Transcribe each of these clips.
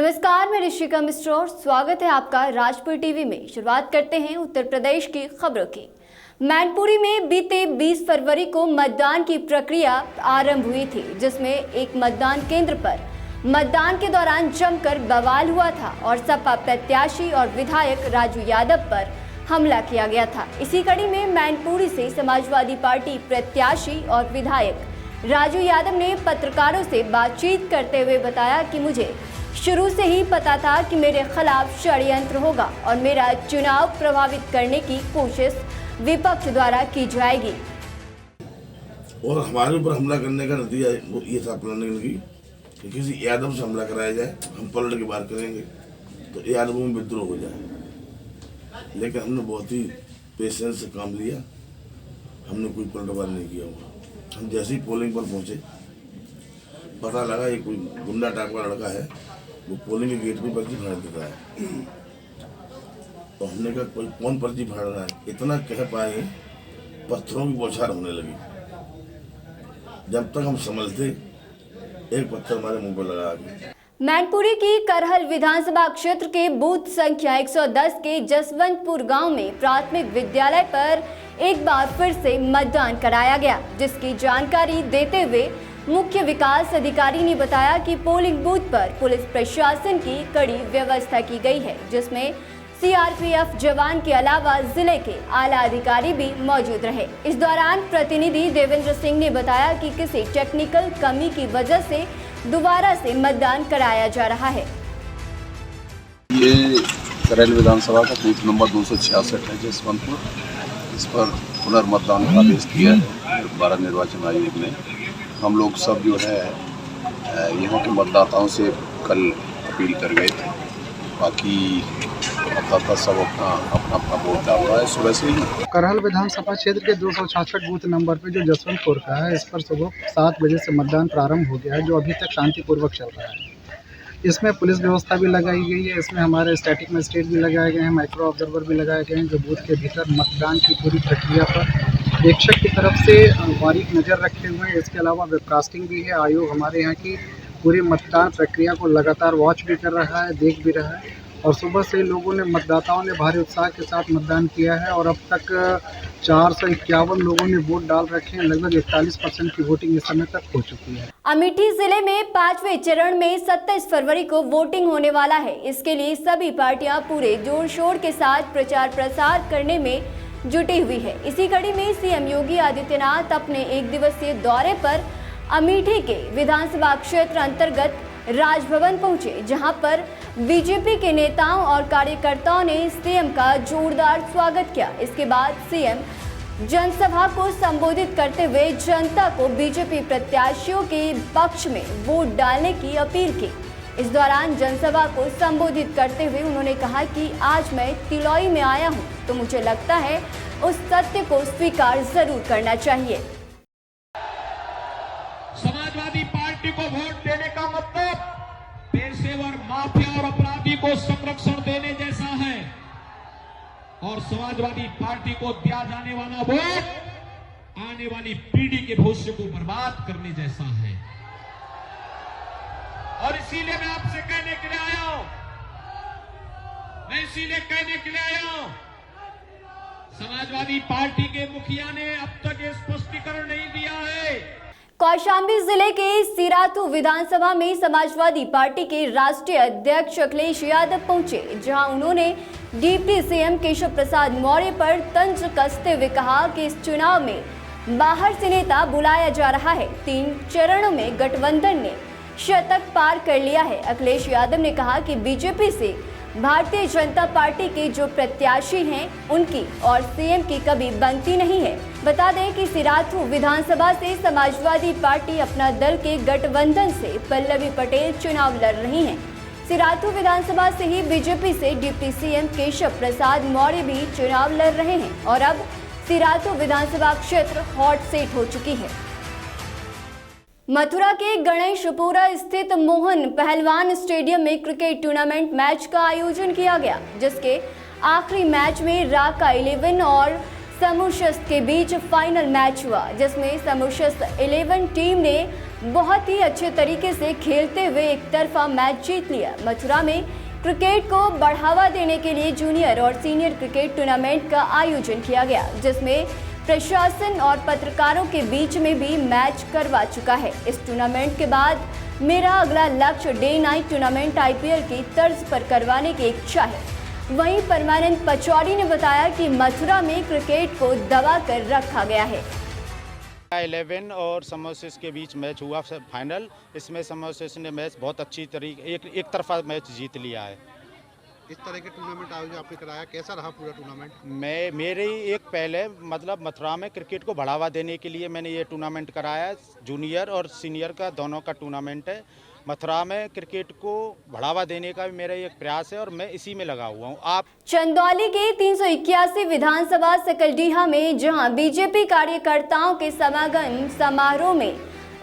नमस्कार, मैं ऋषिका मिश्रा और स्वागत है आपका राजपुर टीवी में। शुरुआत करते हैं उत्तर प्रदेश की खबरों की। मैनपुरी में बीते 20 फरवरी को मतदान की प्रक्रिया आरंभ हुई थी, जिसमें एक मतदान केंद्र पर मतदान के दौरान जमकर बवाल हुआ था और सपा प्रत्याशी और विधायक राजू यादव पर हमला किया गया था। इसी कड़ी में मैनपुरी से समाजवादी पार्टी प्रत्याशी और विधायक राजू यादव ने पत्रकारों से बातचीत करते हुए बताया कि मुझे शुरू से ही पता था कि मेरे खिलाफ षड्यंत्र होगा और मेरा चुनाव प्रभावित करने की कोशिश विपक्ष द्वारा की जाएगी। और हमारे ऊपर हमला करने का नतीजा ये था प्लानिंग की कि किसी यादव से हमला कराया जाए, हम पलट के बाहर करेंगे तो यादव में विद्रोह हो जाए। लेकिन हमने बहुत ही पेशेंस से काम लिया, हमने कोई पलटवार नहीं किया हुआ। हम जैसे ही पोलिंग पर पहुंचे पता लगा ये कोई गुंडा टाकवा लड़का है, वो पोलिंग के गेट पे पर्ची फाड़ देता है। तो हमने कहा कोई कौन पर्ची फाड़ रहा है, इतना कह पाए पत्थरों की बौछार होने लगी। जब तक हम संभलते एक पत्थर हमारे मुंह पर लगा गया। मैनपुरी की करहल विधानसभा क्षेत्र के बूथ संख्या 110 के जसवंतपुर गांव में प्राथमिक विद्यालय पर एक बार फिर से मतदान कराया गया, जिसकी जानकारी देते हुए मुख्य विकास अधिकारी ने बताया कि पोलिंग बूथ पर पुलिस प्रशासन की कड़ी व्यवस्था की गई है, जिसमें सीआरपीएफ जवान के अलावा जिले के आला अधिकारी भी मौजूद रहे। इस दौरान प्रतिनिधि देवेंद्र सिंह ने बताया कि किसी टेक्निकल कमी की वजह से दोबारा से मतदान कराया जा रहा है। ये करैल विधानसभा का बूथ नंबर 266 है जसवंतपुर। इस पर पुनर्मतदान का आदेश दिया है भारत निर्वाचन आयोग ने। हम लोग सब जो है यहाँ के मतदाताओं से कल अपील कर गए थे, बाकी मतदाता सब अपना वोट डाल रहा है सुबह से ही। करहल विधानसभा क्षेत्र के 266 बूथ नंबर पे जो जसवंतपुर का है, इस पर सुबह 7 बजे से मतदान प्रारंभ हो गया है, जो अभी तक शांतिपूर्वक चल रहा है। इसमें पुलिस व्यवस्था भी लगाई गई है, इसमें हमारे स्टैटिक मजिस्ट्रेट भी लगाए गए हैं, माइक्रो ऑब्जर्वर भी लगाए गए हैं, जो बूथ के भीतर मतदान की पूरी प्रक्रिया पर प्रेक्षक की तरफ से बारीक नज़र रखे हुए हैं। इसके अलावा वेबकास्टिंग भी है। आयोग हमारे यहाँ की पूरी मतदान प्रक्रिया को लगातार वॉच भी कर रहा है, देख भी रहा है। और सुबह से लोगों ने मतदाताओं ने भारी उत्साह के साथ मतदान किया है और अब तक 451 लोगों ने वोट डाल रखे हैं। लगभग 41% की वोटिंग इस समय तक हो चुकी है। अमेठी जिले में 5वें चरण में 27 फरवरी को वोटिंग होने वाला है। इसके लिए सभी पार्टियां पूरे जोर शोर के साथ प्रचार प्रसार करने में जुटी हुई है। इसी कड़ी में सीएम योगी आदित्यनाथ अपने एक दिवसीय दौरे पर अमेठी के विधानसभा क्षेत्र अंतर्गत राजभवन पहुंचे, जहां पर बीजेपी के नेताओं और कार्यकर्ताओं ने सीएम का जोरदार स्वागत किया। इसके बाद सीएम जनसभा को संबोधित करते हुए जनता को बीजेपी प्रत्याशियों के पक्ष में वोट डालने की अपील की। इस दौरान जनसभा को संबोधित करते हुए उन्होंने कहा कि आज मैं तिलौई में आया हूं, तो मुझे लगता है उस सत्य को स्वीकार जरूर करना चाहिए। समाजवादी पार्टी को वोट देने का मतलब पेशेवर माफिया और अपराधी को संरक्षण देने जैसा है और समाजवादी पार्टी को दिया जाने वाला वोट आने वाली पीढ़ी के भविष्य को बर्बाद करने जैसा है। और इसीलिए मैं आपसे कहने के लिए आया हूं, समाजवादी पार्टी के मुखिया ने अब तक ये स्पष्टीकरण नहीं दिया है। कौशाम्बी जिले के सिराथू विधानसभा में समाजवादी पार्टी के राष्ट्रीय अध्यक्ष अखिलेश यादव पहुंचे, जहां उन्होंने डिप्टी सीएम केशव प्रसाद मौर्य पर तंज कसते हुए कहा कि इस चुनाव में बाहर से नेता बुलाया जा रहा है। 3 चरणों में गठबंधन ने शतक पार कर लिया है। अखिलेश यादव ने कहा कि बीजेपी से भारतीय जनता पार्टी के जो प्रत्याशी हैं उनकी और सीएम की कभी बनती नहीं है। बता दें कि सिराथू विधानसभा से समाजवादी पार्टी अपना दल के गठबंधन से पल्लवी पटेल चुनाव लड़ रही हैं। सिराथू विधानसभा से ही बीजेपी से डिप्टी सीएम केशव प्रसाद मौर्य भी चुनाव लड़ रहे हैं और अब सिराथू विधानसभा क्षेत्र हॉट सीट हो चुकी है। मथुरा के गणेशपुरा स्थित मोहन पहलवान स्टेडियम में क्रिकेट टूर्नामेंट मैच का आयोजन किया गया, जिसके आखिरी मैच में राका 11 और समूशस्त के बीच फाइनल मैच हुआ, जिसमें समूशस्त 11 टीम ने बहुत ही अच्छे तरीके से खेलते हुए एक तरफा मैच जीत लिया। मथुरा में क्रिकेट को बढ़ावा देने के लिए जूनियर और सीनियर क्रिकेट टूर्नामेंट का आयोजन किया गया, जिसमें प्रशासन और पत्रकारों के बीच में भी मैच करवा चुका है। इस टूर्नामेंट के बाद मेरा अगला लक्ष्य डे नाइट टूर्नामेंट IPL की तर्ज पर करवाने की इच्छा है। वहीं परमानंद पचौरी ने बताया कि मथुरा में क्रिकेट को दबा कर रखा गया है। 11 और समोसिस के बीच मैच हुआ फाइनल। इसमें समोसिस ने मैच बहुत अच्छी तरीके एक तरफा मैच जीत लिया है। इस तरह के टूर्नामेंट आयोजन आपने कराया, कैसा रहा पूरा टूर्नामेंट? मेरे एक पहले मतलब मथुरा में क्रिकेट को बढ़ावा देने के लिए मैंने ये टूर्नामेंट कराया। जूनियर और सीनियर का दोनों का टूर्नामेंट है। मथुरा में क्रिकेट को बढ़ावा देने का भी मेरा एक प्रयास है और मैं इसी में लगा हुआ हूँ। आप चंदौली के 381 विधानसभा सकलडीहा में जहां बीजेपी कार्यकर्ताओं के समागम समारोह में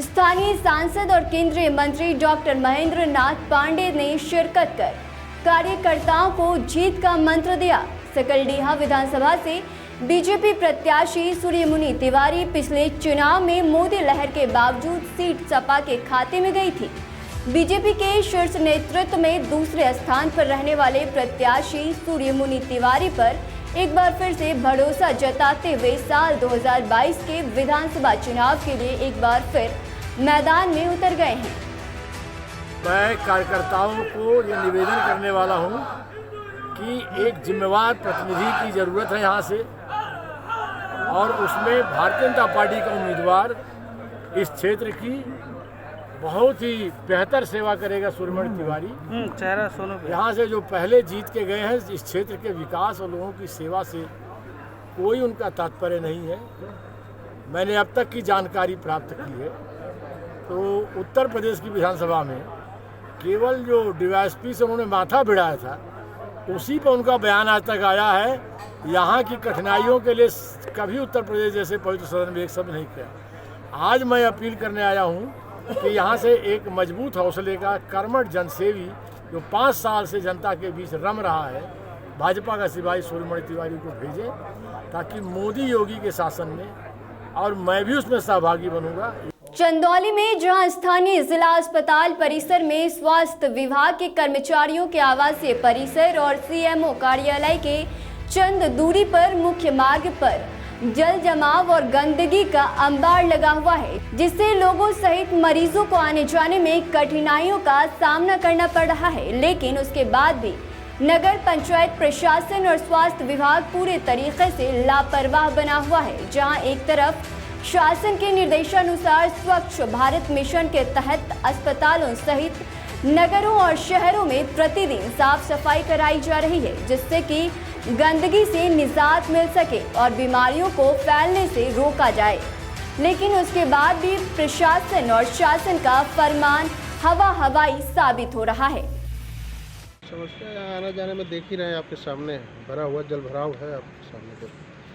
स्थानीय सांसद और केंद्रीय मंत्री डॉक्टर महेंद्र नाथ पांडे ने शिरकत कर कार्यकर्ताओं को जीत का मंत्र दिया। सकलडीहा विधानसभा से बीजेपी प्रत्याशी सूर्यमुनि तिवारी पिछले चुनाव में मोदी लहर के बावजूद सीट सपा के खाते में गई थी। बीजेपी के शीर्ष नेतृत्व में दूसरे स्थान पर रहने वाले प्रत्याशी सूर्यमुनि तिवारी पर एक बार फिर से भरोसा जताते हुए साल 2022 के विधानसभा चुनाव के लिए एक बार फिर मैदान में उतर गए हैं। मैं कार्यकर्ताओं को ये निवेदन करने वाला हूँ कि एक जिम्मेवार प्रतिनिधि की ज़रूरत है यहाँ से, और उसमें भारतीय जनता पार्टी का उम्मीदवार इस क्षेत्र की बहुत ही बेहतर सेवा करेगा सूर्यमुनि तिवारी। यहाँ से जो पहले जीत के गए हैं, इस क्षेत्र के विकास और लोगों की सेवा से कोई उनका तात्पर्य नहीं है। मैंने अब तक की जानकारी प्राप्त की है तो उत्तर प्रदेश की विधानसभा में केवल जो DYSP से उन्होंने माथा भिड़ाया था, उसी पर उनका बयान आज तक आया है। यहाँ की कठिनाइयों के लिए कभी उत्तर प्रदेश जैसे पवित्र सदन में एक शब्द नहीं किया। आज मैं अपील करने आया हूँ कि यहाँ से एक मजबूत हौसले का कर्मठ जनसेवी जो 5 साल से जनता के बीच रम रहा है, भाजपा का सिपाही सूर्यमुनि तिवारी को भेजें, ताकि मोदी योगी के शासन में और मैं भी उसमें सहभागी बनूंगा। चंदौली में जहां स्थानीय जिला अस्पताल परिसर में स्वास्थ्य विभाग के कर्मचारियों के आवासीय परिसर और CMO कार्यालय के चंद दूरी पर मुख्य मार्ग पर जल जमाव और गंदगी का अंबार लगा हुआ है, जिससे लोगों सहित मरीजों को आने जाने में कठिनाइयों का सामना करना पड़ रहा है। लेकिन उसके बाद भी नगर पंचायत प्रशासन और स्वास्थ्य विभाग पूरे तरीके से लापरवाह बना हुआ है। जहां एक तरफ शासन के निर्देशानुसार स्वच्छ भारत मिशन के तहत अस्पतालों सहित नगरों और शहरों में प्रतिदिन साफ सफाई कराई जा रही है, जिससे कि गंदगी से निजात मिल सके और बीमारियों को फैलने से रोका जाए। लेकिन उसके बाद भी प्रशासन और शासन का फरमान हवाई साबित हो रहा है। समस्या आने जाने में देख ही रहे हैं, आपके सामने भरा हुआ जल भराव है आपके सामने।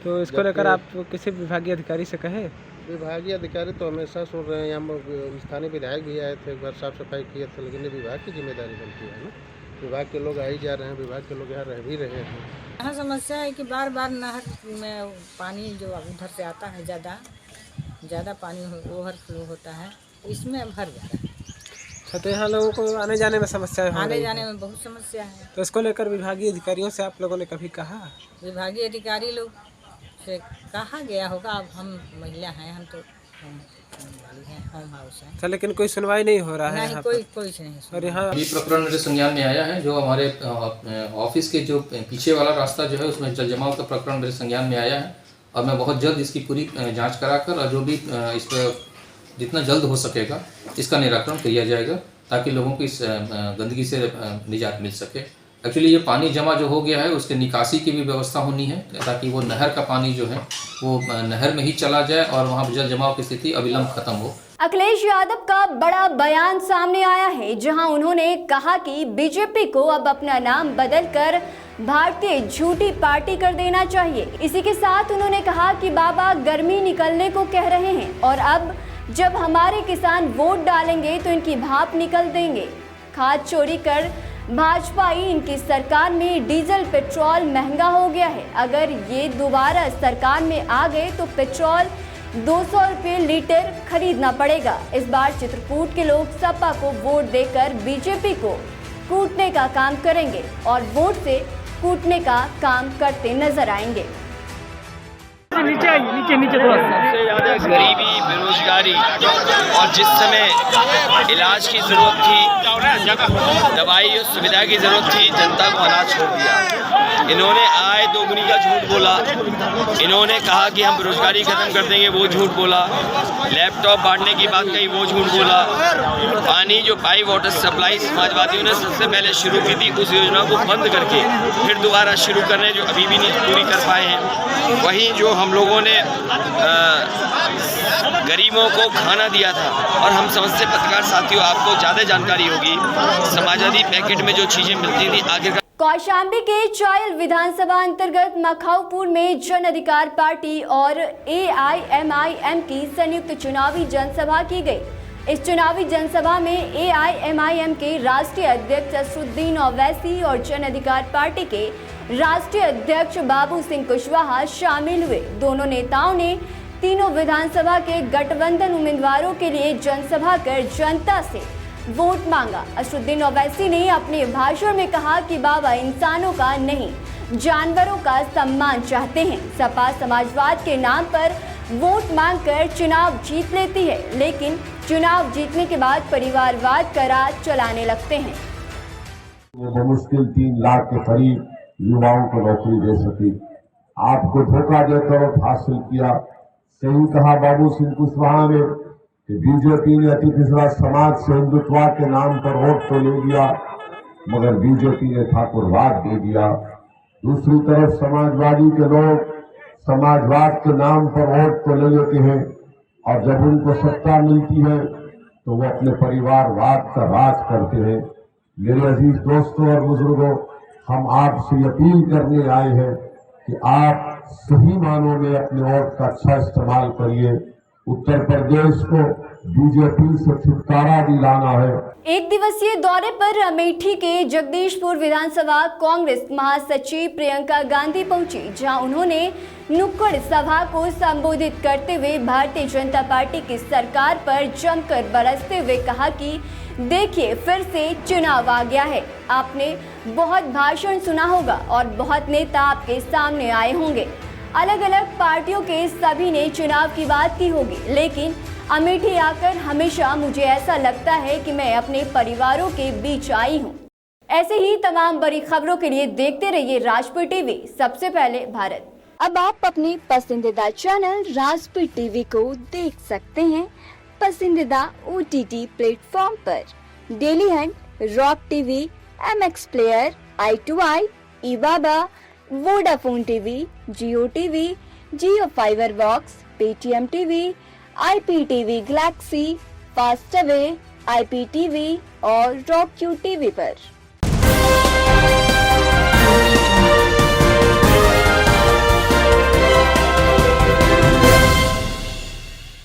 तो इसको लेकर आप किसी विभागीय अधिकारी से कहे? विभागीय अधिकारी तो हमेशा सुन रहे हैं। यहाँ स्थानीय विधायक भी आए थे, एक बार साफ सफाई किए थे, लेकिन विभाग की जिम्मेदारी बनती है ना। विभाग के लोग आ ही जा रहे हैं, विभाग के लोग यहाँ रह भी रहे हैं। यहाँ समस्या है कि बार बार नहर में पानी जो उधर से आता है, ज़्यादा पानी ओवरफ्लो होता है, तो इसमें भर जाता है। अच्छा, तो यहाँ लोगों को आने जाने में समस्या है? आने जाने में बहुत समस्या है। तो इसको लेकर विभागीय अधिकारियों से आप लोगों ने कभी कहा? विभागीय अधिकारी लोग से कहा गया होगा। अब हम महिला हैं, हम तो होम हाउस है। अच्छा, लेकिन कोई सुनवाई नहीं हो रहा है? नहीं, कोई नहीं। और यहाँ ये प्रकरण मेरे संज्ञान में आया है। जो हमारे ऑफिस के जो पीछे वाला रास्ता जो है, उसमें जल जमाव का प्रकरण मेरे संज्ञान में आया है, और मैं बहुत जल्द इसकी पूरी जांच कराकर और जो भी इस पर जितना जल्द हो सकेगा इसका निराकरण किया जाएगा, ताकि लोगों को इस गंदगी से निजात मिल सके। एक्चुअली ये पानी जमा जो हो गया है, उसके निकासी की भी व्यवस्था होनी है, ताकि वो नहर का पानी जो है वो नहर में ही चला जाए और वहाँ जल जमाव की स्थिति अविलंब खत्म हो। अखिलेश यादव का बड़ा बयान सामने आया है, जहां उन्होंने कहा कि बीजेपी को अब अपना नाम बदलकर भारतीय झूठी पार्टी कर देना चाहिए। इसी के साथ उन्होंने कहा कि बाबा गर्मी निकलने को कह रहे हैं और अब जब हमारे किसान वोट डालेंगे तो इनकी भाप निकल देंगे। खाद चोरी कर भाजपा ही इनकी सरकार में डीजल पेट्रोल महंगा हो गया है। अगर ये दोबारा सरकार में आ गए तो पेट्रोल 200 रुपये लीटर खरीदना पड़ेगा। इस बार चित्रकूट के लोग सपा को वोट देकर बीजेपी को कूटने का काम करेंगे और वोट से कूटने का काम करते नजर आएंगे। नीचे आइए, नीचे थोड़ा सा। सबसे ज़्यादा गरीबी, बेरोजगारी और जिस समय इलाज की ज़रूरत थी, दवाई और सुविधा की ज़रूरत थी, जनता को अनाज छोड़ दिया। इन्होंने आय दोगुनी का झूठ बोला, इन्होंने कहा कि हम बेरोजगारी खत्म कर देंगे, वो झूठ बोला। लैपटॉप बांटने की बात कही, वो झूठ बोला। पानी जो पाइप वाटर सप्लाई समाजवादियों ने सबसे पहले शुरू की थी, उस योजना को बंद करके फिर दोबारा शुरू कर रहे हैं, जो अभी भी नहीं पूरी कर पाए हैं। वहीं जो हम लोगों ने गरीबों को खाना दिया था, और हम समझते पत्रकार साथियों आपको ज़्यादा जानकारी होगी, समाजवादी पैकेट में जो चीज़ें मिलती थी आखिरकार। कौशाम्बी के चायल विधानसभा अंतर्गत मखाऊपुर में जन अधिकार पार्टी और AIMIM की संयुक्त चुनावी जनसभा की गई। इस चुनावी जनसभा में AIMIM के राष्ट्रीय अध्यक्ष असरुद्दीन ओवैसी और जन अधिकार पार्टी के राष्ट्रीय अध्यक्ष बाबू सिंह कुशवाहा शामिल हुए। दोनों नेताओं ने तीनों विधानसभा के गठबंधन उम्मीदवारों के लिए जनसभा कर जनता से वोट मांगा। असरुद्दीन ओवैसी ने अपने भाषण में कहा कि बाबा इंसानों का नहीं, जानवरों का सम्मान चाहते हैं। सपा समाजवाद के नाम पर वोट मांगकर चुनाव जीत लेती है, लेकिन चुनाव जीतने के बाद परिवारवाद का राज चलाने लगते हैं। मुश्किल 3 लाख के करीब युवाओं को नौकरी दे सकी, आपको धोखा देकर हासिल किया। सही कहा बाबू सिंह कुशवाहा ने कि बीजेपी ने अति पिछड़ा समाज से हिंदुत्व के नाम पर वोट तो ले लिया, मगर बीजेपी ने ठाकुरवाद दे दिया। दूसरी तरफ समाजवादी के लोग समाजवाद के नाम पर वोट तो ले लेते हैं, और जब उनको सत्ता मिलती है तो वो अपने परिवारवाद का राज करते हैं। मेरे अजीज दोस्तों और बुजुर्गों, हम आपसे अपील करने आए हैं कि आप सही मानों में अपने वोट का अच्छा इस्तेमाल करिए। उत्तर प्रदेश को बीजेपी से छुटकारा दिलाना है। एक दिवसीय दौरे पर अमेठी के जगदीशपुर विधानसभा कांग्रेस महासचिव प्रियंका गांधी पहुंची, जहां उन्होंने नुक्कड़ सभा को संबोधित करते हुए भारतीय जनता पार्टी की सरकार पर जमकर बरसते हुए कहा कि देखिए फिर से चुनाव आ गया है। आपने बहुत भाषण सुना होगा और बहुत नेता आपके सामने आए होंगे, अलग अलग पार्टियों के सभी ने चुनाव की बात की होगी, लेकिन अमेठी आकर हमेशा मुझे ऐसा लगता है कि मैं अपने परिवारों के बीच आई हूँ। ऐसे ही तमाम बड़ी खबरों के लिए देखते रहिए राजपुर टीवी, सबसे पहले भारत। अब आप अपने पसंदीदा चैनल राजपुर टीवी को देख सकते हैं पसंदीदा OTT प्लेटफॉर्म पर। Daily Hunt, Rock TV, MX player, i2i, eBaba, Vodafone TV, Jio TV, Jio fiber box, Paytm TV, IPTV Galaxy, Fastway, IPTV और रॉक क्यू टीवी पर।